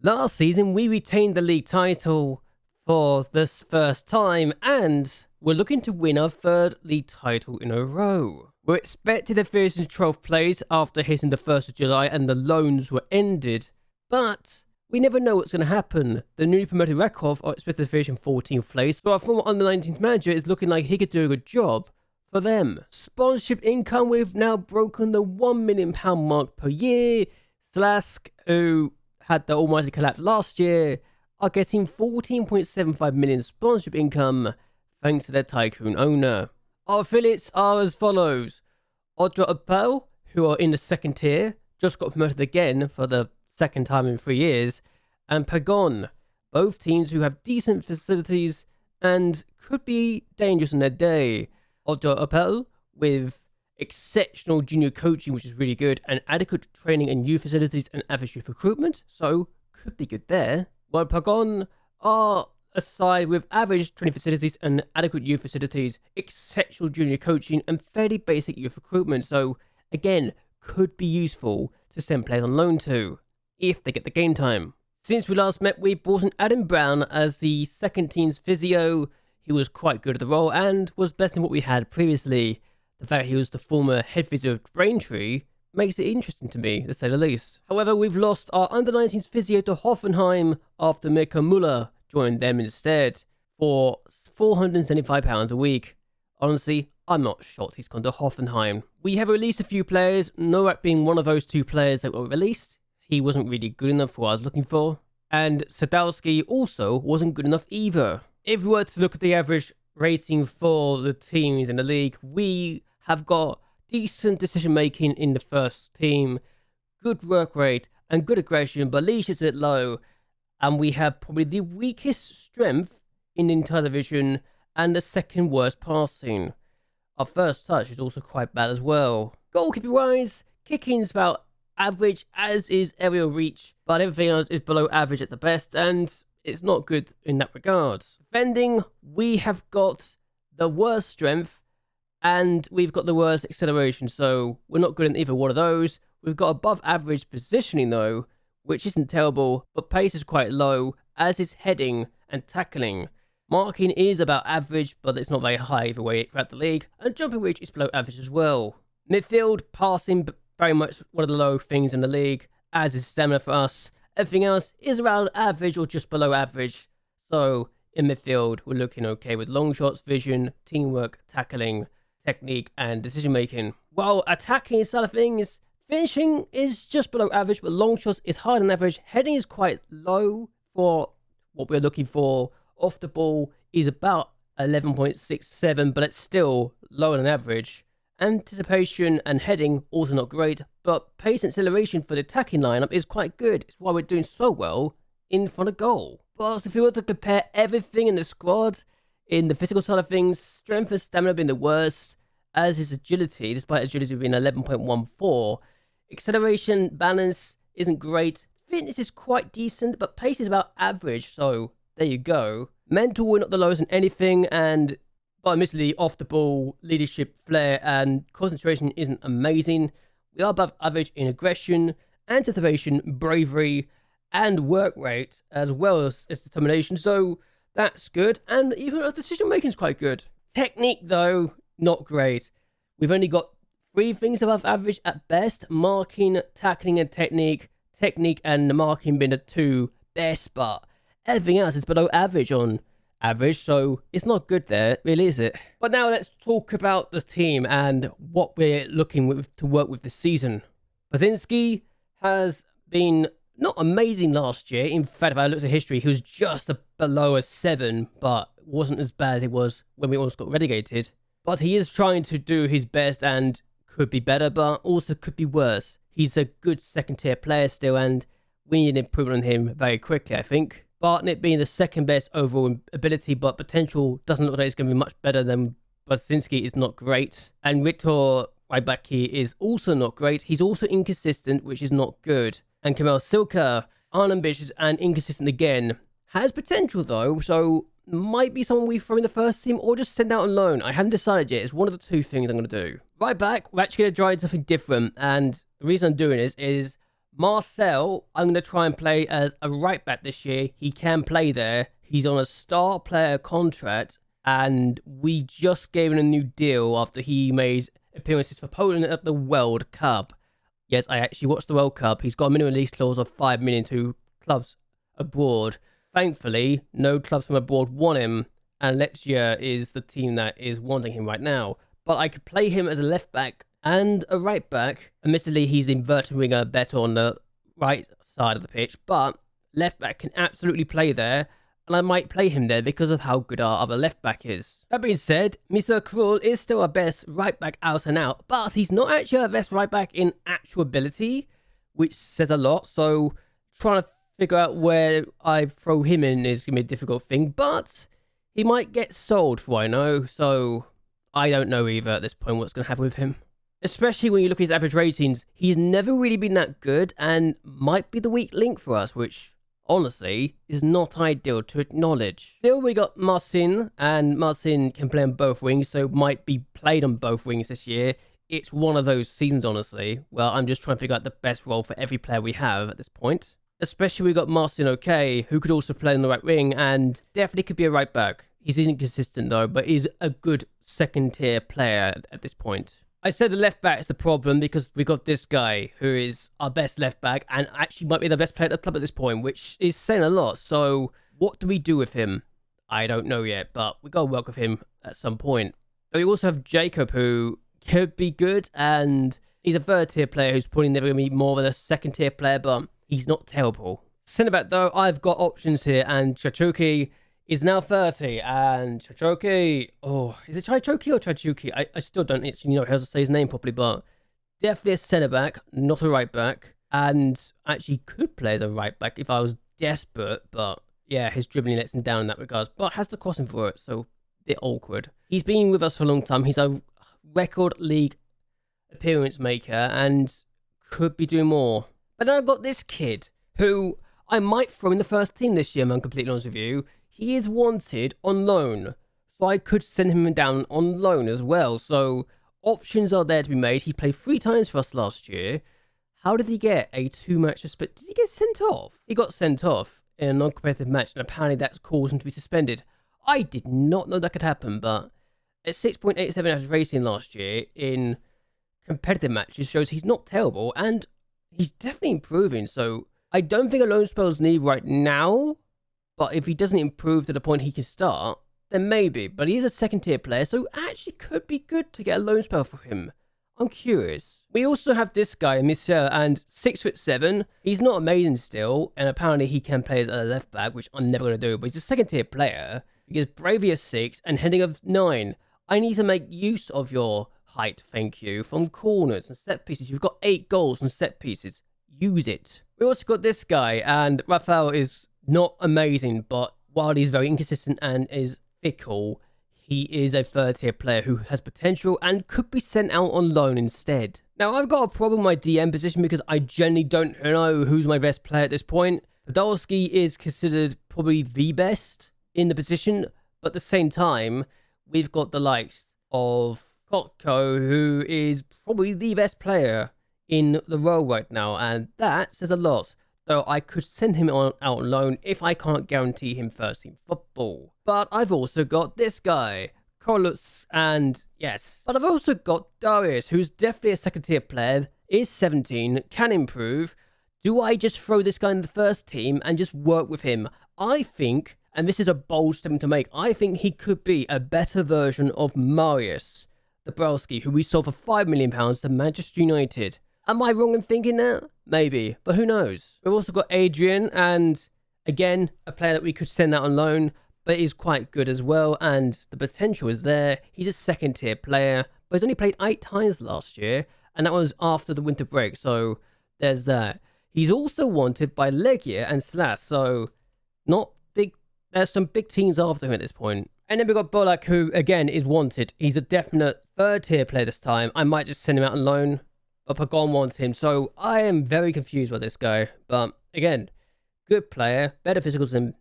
Last season, we retained the league title for this first time, and we're looking to win our third league title in a row. We're expected to finish in 12th place after hitting the 1st of July and the loans were ended, but we never know what's going to happen. The newly promoted Rakov are expected to finish in 14th place, so our former under-19th manager is looking like he could do a good job for them. Sponsorship income, we've now broken the £1 million mark per year. Slask, who had the almighty collapse last year, are getting 14.75 million sponsorship income thanks to their tycoon owner. Our affiliates are as follows. Odra Opel, who are in the second tier, just got promoted again for the second time in 3 years, and Pagon, both teams who have decent facilities and could be dangerous on their day. Odra Opel with exceptional junior coaching, which is really good, and adequate training and youth facilities and average youth recruitment, so could be good there. While Pagon are a side with average training facilities and adequate youth facilities, exceptional junior coaching, and fairly basic youth recruitment, so again, could be useful to send players on loan to, if they get the game time. Since we last met, we brought in Adam Brown as the second team's physio. He was quite good at the role and was better than what we had previously. The fact he was the former head physio of Braintree makes it interesting to me, to say the least. However, we've lost our under-19s physio to Hoffenheim after Mirko Müller joined them instead for £475 a week. Honestly, I'm not shocked he's gone to Hoffenheim. We have released a few players, Nowak being one of those two players that were released. He wasn't really good enough for what I was looking for. And Sadowski also wasn't good enough either. If we were to look at the average rating for the teams in the league, we have got decent decision making in the first team, good work rate and good aggression, but leadership's a bit low, and we have probably the weakest strength in the entire division and the second worst passing. Our first touch is also quite bad as well. Goalkeeping wise, kicking's about average, as is aerial reach, but everything else is below average at the best, and it's not good in that regard. Defending, we have got the worst strength and we've got the worst acceleration, so we're not good in either one of those. We've got above average positioning though, which isn't terrible, but pace is quite low, as is heading and tackling. Marking is about average, but it's not very high either way throughout the league, and jumping reach is below average as well. Midfield, passing, very much one of the low things in the league, as is stamina for us. Everything else is around average or just below average, so in midfield we're looking okay with long shots, vision, teamwork, tackling, technique and decision making. While attacking side of things, finishing is just below average, but long shots is higher than average. Heading is quite low for what we're looking for. Off the ball is about 11.67, but it's still lower than average. Anticipation and heading also not great, but pace and acceleration for the attacking lineup is quite good. It's why we're doing so well in front of goal. But if we were to compare everything in the squad, in the physical side of things, strength and stamina being the worst, as is agility, despite agility being 11.14. Acceleration balance isn't great. Fitness is quite decent, but pace is about average, so there you go. Mental, we're not the lowest in anything, and but admittedly, off the ball, leadership, flair, and concentration isn't amazing. We are above average in aggression, anticipation, bravery, and work rate, as well as determination, so that's good, and even our decision making is quite good. Technique, though, not great. We've only got 3 things above average at best: marking, tackling, and technique. Technique and marking being the 2 best, but everything else is below average on average, so it's not good there, really, is it? But now let's talk about the team and what we're looking to work with this season. Basinski has been not amazing last year. In fact, if I looked at history, he was just below a 7, but wasn't as bad as it was when we almost got relegated. But he is trying to do his best and could be better, but also could be worse. He's a good second-tier player still, and we need an improvement on him very quickly, I think. Bartlett being the second best overall ability, but potential doesn't look like it's going to be much better than Basinski is not great. And Victor right back here is also not great. He's also inconsistent, which is not good. And Kamel Silka, unambitious and inconsistent again. Has potential though, so might be someone we throw in the first team or just send out on loan. I haven't decided yet. It's one of the 2 things I'm going to do. Right back, we're actually going to try something different. And the reason I'm doing this is Marcel, I'm going to try and play as a right back this year. He can play there. He's on a star player contract, and we just gave him a new deal after he made appearances for Poland at the World Cup. Yes, I actually watched the World Cup. He's got a minimum release clause of 5 million to clubs abroad. Thankfully, no clubs from abroad want him, and Lexia is the team that is wanting him right now. But I could play him as a left back and a right back. Admittedly, he's inverted winger better on the right side of the pitch, but left back can absolutely play there, and I might play him there because of how good our other left back is. That being said, Mr. Krul is still our best right back out and out, but he's not actually our best right back in actual ability, which says a lot. So trying to figure out where I throw him in is going to be a difficult thing, but he might get sold for I know, so I don't know either at this point what's going to happen with him. Especially when you look at his average ratings, he's never really been that good and might be the weak link for us, which honestly is not ideal to acknowledge. Still, we got Marcin, and Marcin can play on both wings, so might be played on both wings this year. It's one of those seasons, honestly. Well, I'm just trying to figure out the best role for every player we have at this point. Especially we got Marcin okay, who could also play on the right wing and definitely could be a right back. He's inconsistent though, but is a good second tier player at this point. I said the left back is the problem because we got this guy who is our best left back and actually might be the best player at the club at this point, which is saying a lot. So what do we do with him? I don't know yet, but we got to work with him at some point. But we also have Jacob, who could be good, and he's a third tier player who's probably never going to be more than a second tier player, but he's not terrible. Centre back though, I've got options here, and Chachuki is now 30, and Chachoki, is it Chachoki or Chachuki? I still don't actually know how to say his name properly, but definitely a centre back, not a right back, and actually could play as a right back if I was desperate, but yeah, his dribbling lets him down in that regards, but has the crossing for it, so a bit awkward. He's been with us for a long time. He's a record league appearance maker and could be doing more. But then I've got this kid who I might throw in the first team this year, I'm completely honest with you. He is wanted on loan, so I could send him down on loan as well. So options are there to be made. He played 3 times for us last year. How did he get a 2-match suspension? Did he get sent off? He got sent off in a non-competitive match, and apparently that's caused him to be suspended. I did not know that could happen, but at 6.87 average rating last year in competitive matches shows he's not terrible, and he's definitely improving. So I don't think a loan spell is needed right now. But if he doesn't improve to the point he can start, then maybe. But he is a second tier player, so actually could be good to get a loan spell for him. I'm curious. We also have this guy, Michel, and 6'7". He's not amazing still, and apparently he can play as a left back, which I'm never going to do. But he's a second tier player. He has bravery of 6 and heading of 9. I need to make use of your height, thank you, from corners and set pieces. You've got 8 goals from set pieces. Use it. We also got this guy, and Rafael is not amazing, but while he's very inconsistent and is fickle, he is a third tier player who has potential and could be sent out on loan instead. Now, I've got a problem with my DM position because I generally don't know who's my best player at this point. Dąbrowski is considered probably the best in the position, but at the same time, we've got the likes of Kotko, who is probably the best player in the role right now, and that says a lot. So I could send him out on loan if I can't guarantee him first team football. But I've also got this guy, Carlos, and yes. But I've also got Darius, who's definitely a second tier player, is 17, can improve. Do I just throw this guy in the first team and just work with him? I think, and this is a bold statement to make, I think he could be a better version of Marius Dąbrowski, who we sold for £5 million to Manchester United. Am I wrong in thinking that? Maybe, but who knows? We've also got Adrian, and again, a player that we could send out on loan, but is quite good as well, and the potential is there. He's a second tier player, but he's only played 8 times last year, and that was after the winter break, so there's that. He's also wanted by Legia and Slash, so not big. There's some big teams after him at this point. And then we've got Bolak, who again is wanted. He's a definite third tier player this time. I might just send him out on loan. But Pagon wants him, so I am very confused by this guy. But again, good player, better physicals than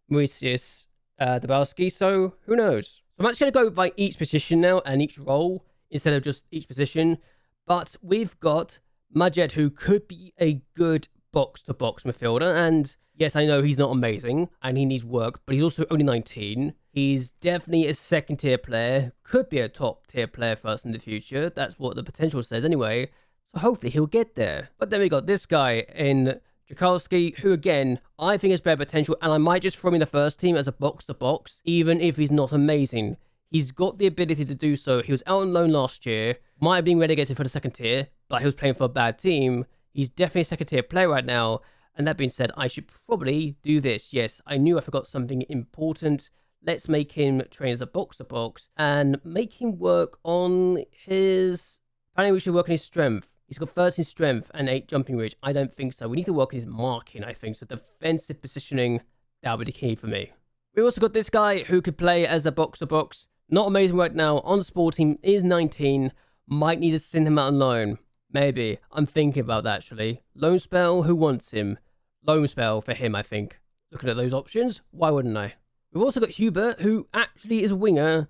Mauritius Dąbrowski, so who knows? So I'm actually going to go by each position now and each role instead of just each position. But we've got Majed, who could be a good box-to-box midfielder. And yes, I know he's not amazing and he needs work, but he's also only 19. He's definitely a second-tier player, could be a top-tier player for us in the future. That's what the potential says anyway. So hopefully he'll get there. But then we got this guy in Dąbrowski, who again, I think has better potential, and I might just throw him in the first team as a box-to-box, even if he's not amazing. He's got the ability to do so. He was out on loan last year, might have been relegated for the second tier, but he was playing for a bad team. He's definitely a second tier player right now. And that being said, I should probably do this. Yes, I knew I forgot something important. Let's make him train as a box-to-box and make him work on his... Apparently we should work on his strength. He's got 13 strength and 8 jumping reach. I don't think so. We need to work on his marking, I think. So defensive positioning, that would be the key for me. We also got this guy who could play as a box-to-box. Not amazing right now. On sport team is 19. Might need to send him out on loan. Maybe. I'm thinking about that, actually. Loan spell, who wants him? Loan spell for him, I think. Looking at those options, why wouldn't I? We've also got Hubert, who actually is a winger,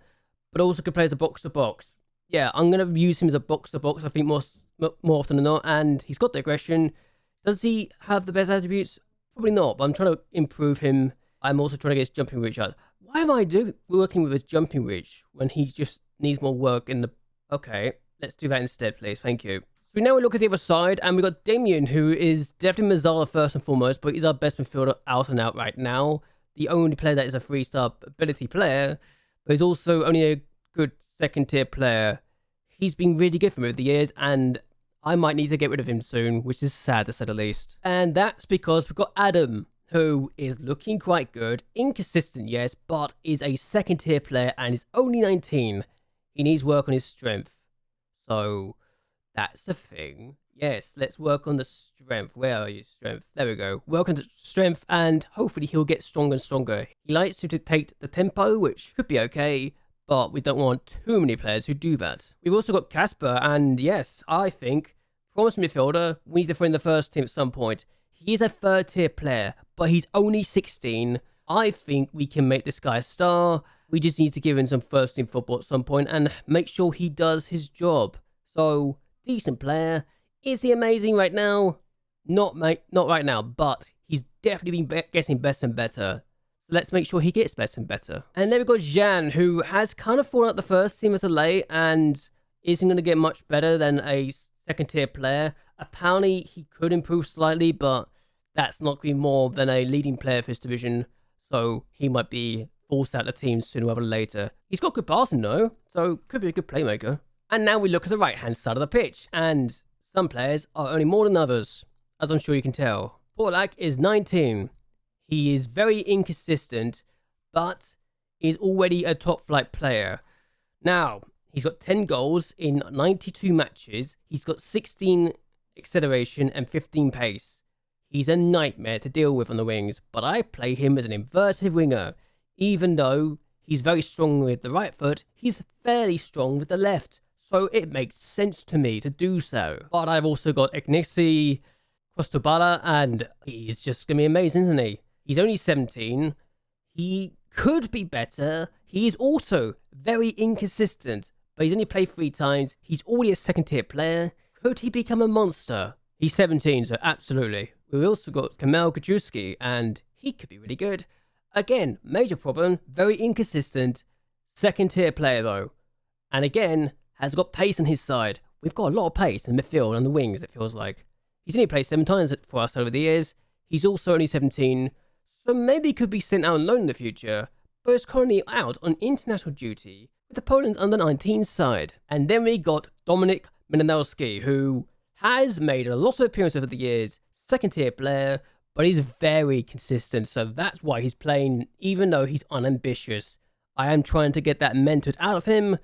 but also could play as a box-to-box. Yeah, I'm going to use him as a box-to-box, I think, more often than not. And he's got the aggression. Does he have the best attributes? Probably not, but I'm trying to improve him. I'm also trying to get his jumping reach out. Why am I working with his jumping reach when he just needs more work in the... Okay, let's do that instead, please. Thank you. So now we look at the other side, and we've got Damien, who is definitely Mazzala first and foremost, but he's our best midfielder out and out right now. The only player that is a 3-star ability player, but he's also only a good second-tier player. He's been really good for me over the years, and I might need to get rid of him soon, which is sad to say the least. And that's because we've got Adam, who is looking quite good. Inconsistent, yes, but is a second-tier player and is only 19. He needs work on his strength. So... that's the thing. Yes, let's work on the strength. Where are you, strength? There we go. Work on the strength, and hopefully he'll get stronger and stronger. He likes to dictate the tempo, which could be okay, but we don't want too many players who do that. We've also got Casper, and yes, I think, promise midfielder, we need to throw in the first team at some point. He is a third-tier player, but he's only 16. I think we can make this guy a star. We just need to give him some first-team football at some point and make sure he does his job. So... decent player. Is he amazing right now? Not right now, but he's definitely been getting better and better. So let's make sure he gets better and better. And then we've got Jan, who has kind of fallen out the first team as a late and isn't going to get much better than a second-tier player. Apparently, he could improve slightly, but that's not going to be more than a leading player for his division, so he might be forced out of the team sooner rather than later. He's got good passing, though, so could be a good playmaker. And now we look at the right-hand side of the pitch, and some players are only more than others, as I'm sure you can tell. YAC is 19. He is very inconsistent, but is already a top-flight player. Now, he's got 10 goals in 92 matches. He's got 16 acceleration and 15 pace. He's a nightmare to deal with on the wings, but I play him as an inverted winger. Even though he's very strong with the right foot, he's fairly strong with the left. So it makes sense to me to do so. But I've also got Ignisi, Cristobala, and he's just going to be amazing, isn't he? He's only 17. He could be better. He's also very inconsistent, but he's only played 3 times. He's already a second-tier player. Could he become a monster? He's 17, so absolutely. We've also got Kamel Gajewski, and he could be really good. Again, major problem, very inconsistent. Second-tier player, though. And again, has got pace on his side. We've got a lot of pace in midfield and the wings, it feels like. He's only played 7 times for us over the years. He's also only 17, so maybe he could be sent out on loan in the future, but is currently out on international duty with the Poland under-19 side. And then we got Dominik Minanowski, who has made a lot of appearances over the years, second-tier player, but he's very consistent, so that's why he's playing, even though he's unambitious. I am trying to get that mentored out of him,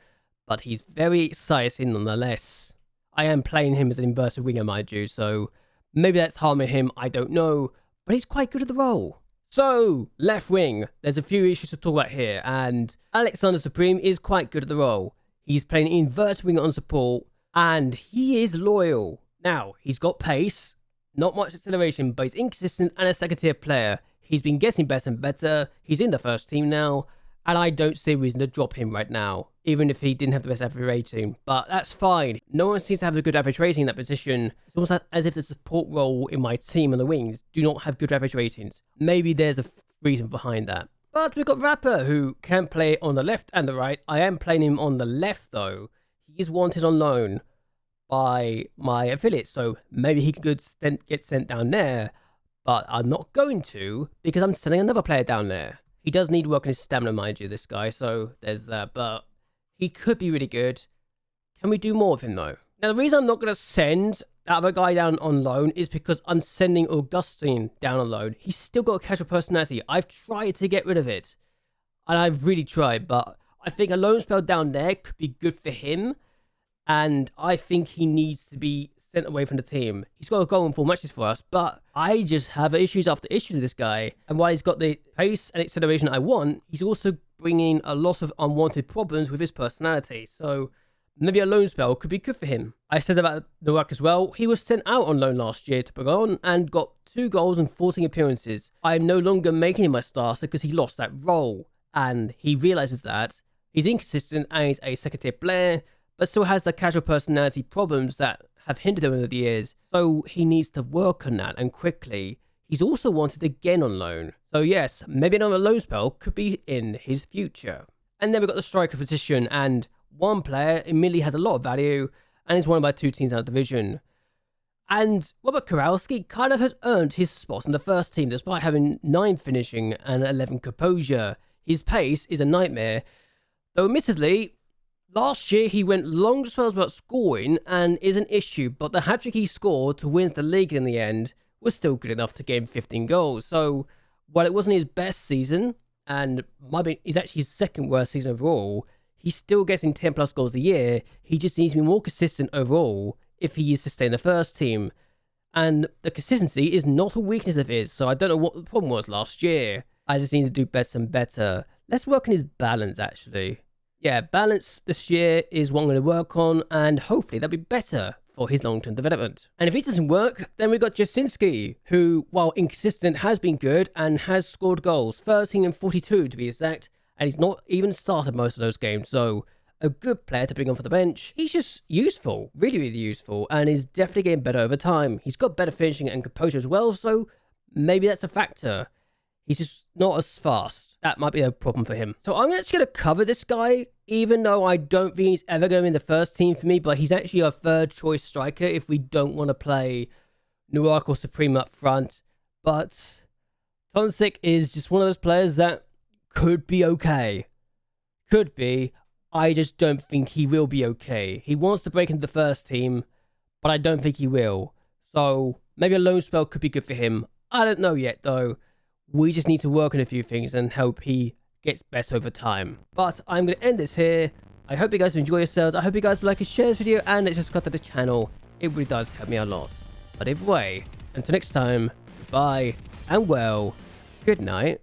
but he's very exciting nonetheless. I am playing him as an inverted winger, mind you, so maybe that's harming him, I don't know, but he's quite good at the role. So, left wing, there's a few issues to talk about here, and Alexander Supreme is quite good at the role. He's playing inverted winger on support, and he is loyal. Now, he's got pace, not much acceleration, but he's inconsistent and a second-tier player. He's been getting better and better. He's in the first team now, And I don't see a reason to drop him right now, even if he didn't have the best average rating. But that's fine. No one seems to have a good average rating in that position. It's almost as if the support role in my team on the wings do not have good average ratings. Maybe there's a reason behind that. But we've got Rapper, who can play on the left and the right. I am playing him on the left, though. He is wanted on loan by my affiliate, so maybe he could get sent down there. But I'm not going to, because I'm selling another player down there. He does need work on his stamina, mind you, this guy, so there's that. But he could be really good. Can we do more with him, though? Now, the reason I'm not going to send that other guy down on loan is because I'm sending Augustine down on loan. He's still got a casual personality. I've tried to get rid of it. And I've really tried, but I think a loan spell down there could be good for him. And I think he needs to be sent away from the team. He's got a goal in 4 matches for us, but I just have issues after issues with this guy. And while he's got the pace and acceleration I want, he's also bringing a lot of unwanted problems with his personality. So maybe a loan spell could be good for him. I said about the YAC as well. He was sent out on loan last year to Pagon and got 2 goals and 14 appearances. I am no longer making him my starter because he lost that role. And he realizes that he's inconsistent and he's a second tier player, but still has the casual personality problems that have hindered him over the years. So he needs to work on that, and quickly. He's also wanted again on loan. So yes, maybe another loan spell could be in his future. And then we've got the striker position, and one player immediately has a lot of value and is one of my 2 teams out of division. And Robert Kowalski kind of has earned his spot in the first team despite having 9 finishing and 11 composure. His pace is a nightmare, though admittedly, last year he went long spells without scoring and is an issue, but the hat-trick he scored to win the league in the end was still good enough to get him 15 goals. So while it wasn't his best season, and might be is actually his second worst season overall, he's still getting 10 plus goals a year. He just needs to be more consistent overall if he is to stay in the first team. And the consistency is not a weakness of his, so I don't know what the problem was last year. I just need to do better and better. Let's work on his balance, actually. Yeah, balance this year is what I'm going to work on, and hopefully that'll be better for his long-term development. And if it doesn't work, then we've got Jasinski, who, while inconsistent, has been good and has scored goals. 13 and 42 to be exact, and he's not even started most of those games, so a good player to bring on for the bench. He's just useful, really, really useful, and is definitely getting better over time. He's got better finishing and composure as well, so maybe that's a factor. He's just not as fast. That might be a problem for him. So I'm actually going to cover this guy, even though I don't think he's ever going to be in the first team for me, but he's actually a third choice striker if we don't want to play Nuark or Supreme up front. But Tonsik is just one of those players that could be okay. Could be. I just don't think he will be okay. He wants to break into the first team, but I don't think he will. So maybe a loan spell could be good for him. I don't know yet, though. We just need to work on a few things and hope he gets better over time. But I'm going to end this here. I hope you guys enjoy yourselves. I hope you guys like and share this video and subscribe to the channel. It really does help me a lot. But either way, until next time, goodbye and well, good night.